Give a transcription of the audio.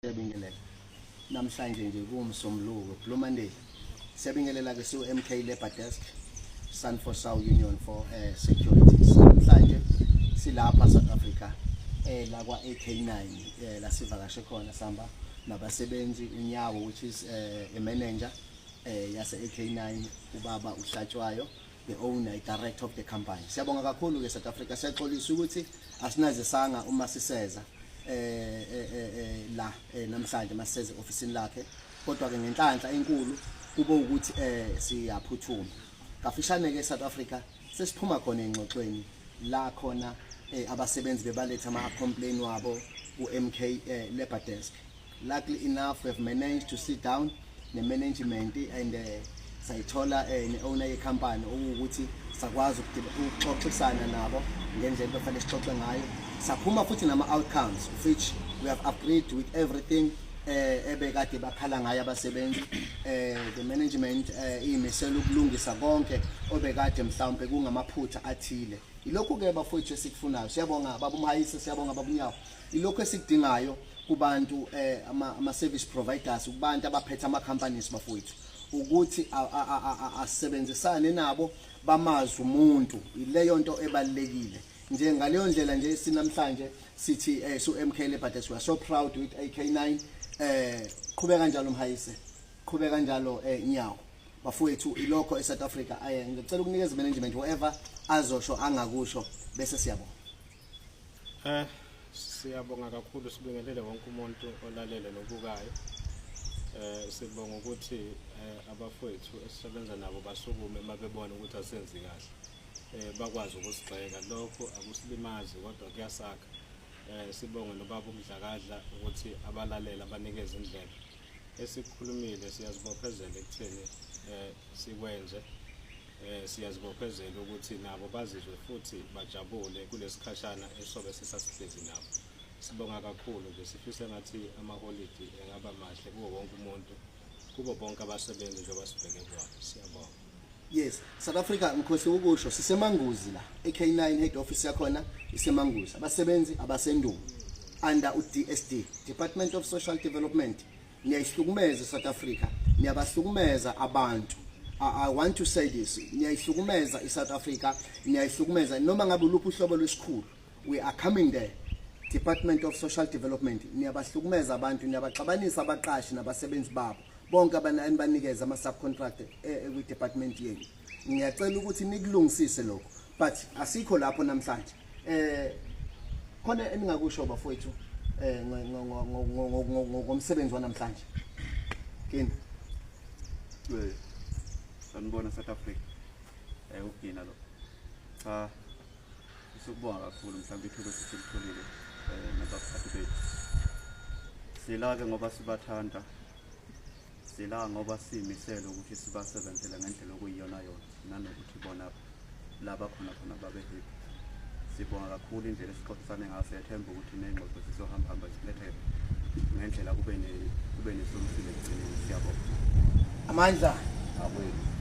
Siyabingelela namhlanje nje kuwumsombuluko Blue Monday. Siyabingelela ke siyo MK Labor Desk Sun for South Union for Security. Namhlanje silapha South Africa la kwa AK9 la sivakashe khona samba nabasebenzi unyawo which is a manager yase AK9 ubaba uHlatshwayo, the owner, director of the company. Siyabonga kakhulu ke South Africa, siyaxolisa ukuthi asinaze sanga uma siseza la namhlanje maseze officeini lakhe, kodwa ke ngenhlanhla enkulu kube ukuthi siyaphuthuma kafishane ke South Africa sesiphuma khona engxoxweni la khona abasebenzi bebaletha ama complaint wabo ku MK Labor Desk. Luckily enough we have managed to sit down ne management and sayithola ne owner ye company ukuthi sakwazi ukuxoxisana nabo ngendlela efanele sixoxe ngayo. Saphuma futhi nama outcomes of which we have agreed with everything ebekade bakhala ngayo abasebenzi. The management imisela ukulungisa konke obekade mhlawumbe kungamaphutha athile. Ilokhu ke bafowethu esikufunayo. Siyabonga baba umhayisi, siyabonga baba unyawo. Ilokhu esikudingayo kubantu ama service providers, kubantu abaphethe ama companies bafowethu, ukuthi asebenzisane nabo bamazi umuntu. Ileyo nto ebalekile. Nje ngaleyo ndlela nje sinamhlanje sithi so MK Labor Desk we are so proud with AK9. Qhubeka kanjalo umhayise, qhubeka kanjalo nyawo bafowethu. Ilokho eSouth Africa ngicela ukunikeza management whatever azosho angakusho bese siyabonga. Siyabonga kakhulu, sibingelele wonke umuntu olalele nobukayo. Sibonga ukuthi abafowethu esisebenza nabo basukume mabebona ukuthi asenzi kahle, bakwazi ukusigxeka. Lokho akusilimazi kodwa kuyasakha. Sibonge nobaba umdlakadla ukuthi abalalela abanikeza indlela. Esikhulumile siyazibophezela ekutheni sikwenze, siyazibophezela ukuthi nabo bazizwe futhi bajabule kulesikhashana esobe sisasihlezi nabo. Sibonga kakhulu nje, sifisa ngathi amaholidi engaba mahle kuwo wonke umuntu, kubo bonke abasebenzi njengoba sibheke kwabo. Siyabonga. Yes, South Africa ngikhohle ukusho sisemanguzi la. AK9 head office yakhona isemanguzi. Abasebenzi abasendumo under uDSD, Department of Social Development. Niyayihlukumeza South Africa, niyabahlukumeza abantu. I want to say this, niyayihlukumeza iSouth Africa, niyayihlukumeza noma ngabe uluphi uhlobo lwesikhulu. We are coming there. Department of Social Development, niyabahlukumeza abantu, niyabaxabanisa abaqashi nabasebenzi babo. Bonke abanikeza ama subcontractor kwi department yenu. Ngiyacela ukuthi nikulungisise lokho, but asikho lapho namhlanje. Khona eningakusho bafowethu ngomsebenzi wanamhlanje. Kini sanibona South Africa ukugcina lo cha sikubonga kakhulu mhlawumbe ithulo sitholile nabaphathi bethu. Silake ngoba sibathanda, sila ngoba simisele ukuthi sibasebenzele ngendlela okuyiyona yona nanokuthi bona laba khona babe happy. Sibonga kakhulu indlela esixoxisane ngayo, siyethemba ukuthi nengxoxo sizohamba silethe ngendlela kube nesolution ekugcineni. Siyabonga. Amandla awethu.